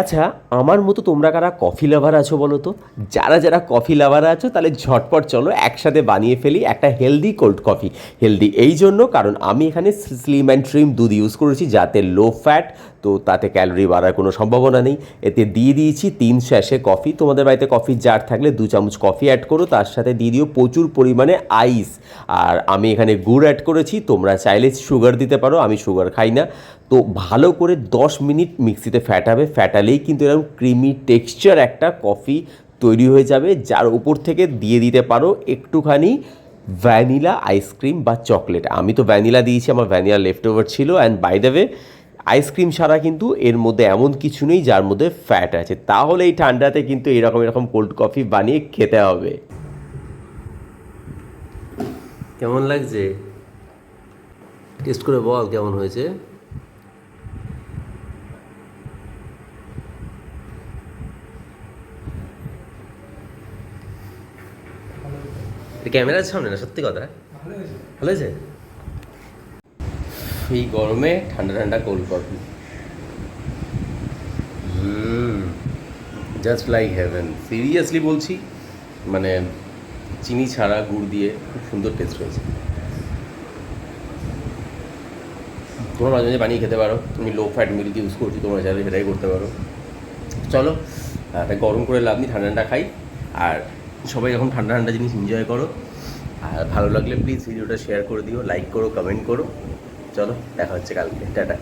আচ্ছা, আমার মতো তোমরা কারা কফি লাভার আছো বলো তো? যারা যারা কফি লাভার আছো তাহলে ঝটপট চলো একসাথে বানিয়ে ফেলি একটা হেলদি কোল্ড কফি। হেলদি এই জন্য কারণ আমি এখানে স্লিম অ্যান্ড ট্রিম দুধ ইউজ করেছি যাতে লো ফ্যাট, তো তাতে ক্যালোরি বাড়ার কোনো সম্ভাবনা নেই। এতে দিয়ে দিয়েছি 3 স্যাশে কফি। তোমাদের বাড়িতে কফির জার থাকলে 2 চামচ কফি অ্যাড করো, তার সাথে দিয়ে দিও প্রচুর পরিমাণে আইস। আর আমি এখানে গুড় অ্যাড করেছি, তোমরা চাইলে সুগার দিতে পারো, আমি সুগার খাই না। তো ভালো করে 10 মিনিট মিক্সিতে ফ্যাটাবে, ফ্যাটালেই কিন্তু এরকম ক্রিমি টেক্সচার একটা কফি তৈরি হয়ে যাবে, যার উপর থেকে দিয়ে দিতে পারো একটুখানি ভ্যানিলা আইসক্রিম বা চকলেট। আমি তো ভ্যানিলা দিয়েছি, আমার ভ্যানিলা লেফট ওভার ছিল। And by the way, ice cream ছাড়া কিন্তু এর মধ্যে এমন কিছু নেই যার মধ্যে ফ্যাট আছে। তাহলে এই ঠান্ডাতে কিন্তু এরকম এরকম কোল্ড কফি বানিয়ে খেতে হবে। কেমন লাগছে? টেস্ট করে বল কেমন হয়েছে। ক্যামেরার সামনে না, সত্যি কথা। ভালো হয়েছে। এই গরমে ঠান্ডা ঠান্ডা cold coffee, just like haven. Seriously বলছি, মানে চিনি ছাড়া গুড় দিয়ে খুব সুন্দর টেস্ট হয়েছে। তোমরা মাঝে মাঝে বানিয়ে খেতে পারো। তুমি লো ফ্যাট মিল্ক ইউজ করছি, তোমরা চাইলে সেটাই করতে পারো। চলো, তাই গরম করে লাভ নেই, ঠান্ডা ঠান্ডা খাই। আর সবাই এখন ঠান্ডা ঠান্ডা জিনিস এনজয় করো। আর ভালো লাগলে প্লিজ ভিডিওটা শেয়ার করে দিও, লাইক করো, কমেন্ট করো। চলো, দেখা হচ্ছে কালকে। টাটা।